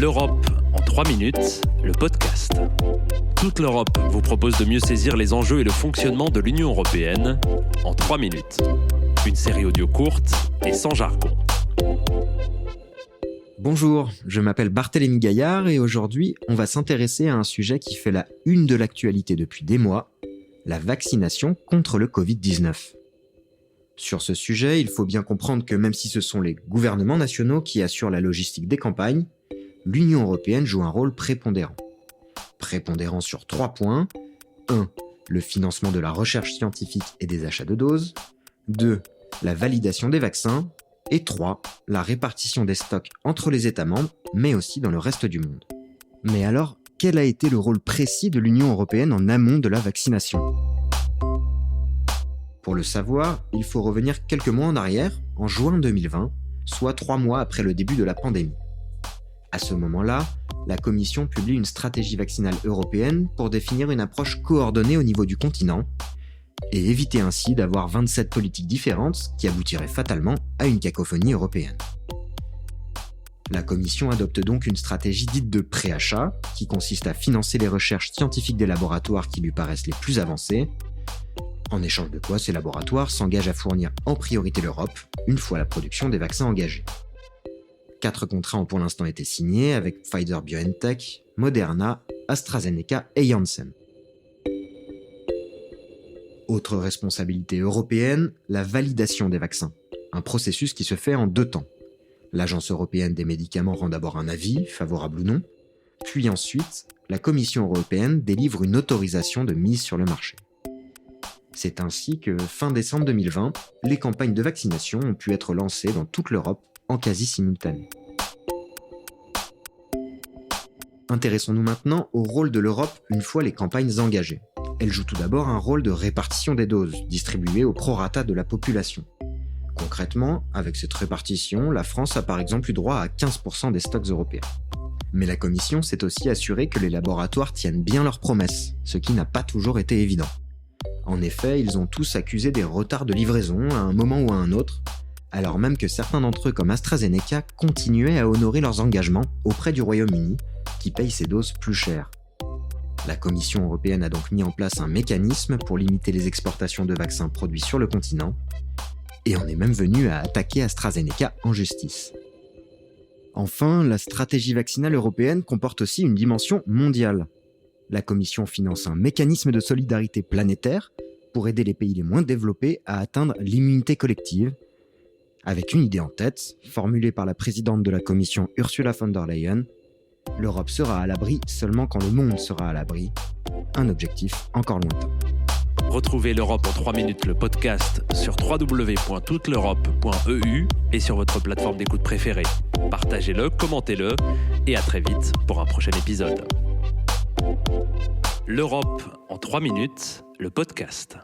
L'Europe en 3 minutes, le podcast. Toute l'Europe vous propose de mieux saisir les enjeux et le fonctionnement de l'Union européenne en 3 minutes. Une série audio courte et sans jargon. Bonjour, je m'appelle Barthélémy Gaillard et aujourd'hui, on va s'intéresser à un sujet qui fait la une de l'actualité depuis des mois, la vaccination contre le Covid-19. Sur ce sujet, il faut bien comprendre que même si ce sont les gouvernements nationaux qui assurent la logistique des campagnes, l'Union européenne joue un rôle prépondérant. Prépondérant sur 3 points. 1. Le financement de la recherche scientifique et des achats de doses. 2. La validation des vaccins. Et 3. La répartition des stocks entre les États membres, mais aussi dans le reste du monde. Mais alors, quel a été le rôle précis de l'Union européenne en amont de la vaccination ? Pour le savoir, il faut revenir quelques mois en arrière, en juin 2020, soit 3 mois après le début de la pandémie. À ce moment-là, la Commission publie une stratégie vaccinale européenne pour définir une approche coordonnée au niveau du continent et éviter ainsi d'avoir 27 politiques différentes qui aboutiraient fatalement à une cacophonie européenne. La Commission adopte donc une stratégie dite de préachat, qui consiste à financer les recherches scientifiques des laboratoires qui lui paraissent les plus avancées, en échange de quoi ces laboratoires s'engagent à fournir en priorité l'Europe, une fois la production des vaccins engagée. 4 contrats ont pour l'instant été signés avec Pfizer-BioNTech, Moderna, AstraZeneca et Janssen. Autre responsabilité européenne, la validation des vaccins. Un processus qui se fait en 2 temps. L'Agence européenne des médicaments rend d'abord un avis, favorable ou non, puis ensuite, la Commission européenne délivre une autorisation de mise sur le marché. C'est ainsi que, fin décembre 2020, les campagnes de vaccination ont pu être lancées dans toute l'Europe en quasi-simultané. Intéressons-nous maintenant au rôle de l'Europe une fois les campagnes engagées. Elle joue tout d'abord un rôle de répartition des doses, distribuées au prorata de la population. Concrètement, avec cette répartition, la France a par exemple eu droit à 15% des stocks européens. Mais la Commission s'est aussi assurée que les laboratoires tiennent bien leurs promesses, ce qui n'a pas toujours été évident. En effet, ils ont tous accusé des retards de livraison à un moment ou à un autre, alors même que certains d'entre eux comme AstraZeneca continuaient à honorer leurs engagements auprès du Royaume-Uni, qui paye ces doses plus chères. La Commission européenne a donc mis en place un mécanisme pour limiter les exportations de vaccins produits sur le continent, et en est même venue à attaquer AstraZeneca en justice. Enfin, la stratégie vaccinale européenne comporte aussi une dimension mondiale. La Commission finance un mécanisme de solidarité planétaire pour aider les pays les moins développés à atteindre l'immunité collective, avec une idée en tête, formulée par la présidente de la Commission Ursula von der Leyen: l'Europe sera à l'abri seulement quand le monde sera à l'abri. Un objectif encore lointain. Retrouvez l'Europe en 3 minutes, le podcast, sur www.touteleurope.eu et sur votre plateforme d'écoute préférée. Partagez-le, commentez-le et à très vite pour un prochain épisode. L'Europe en 3 minutes, le podcast.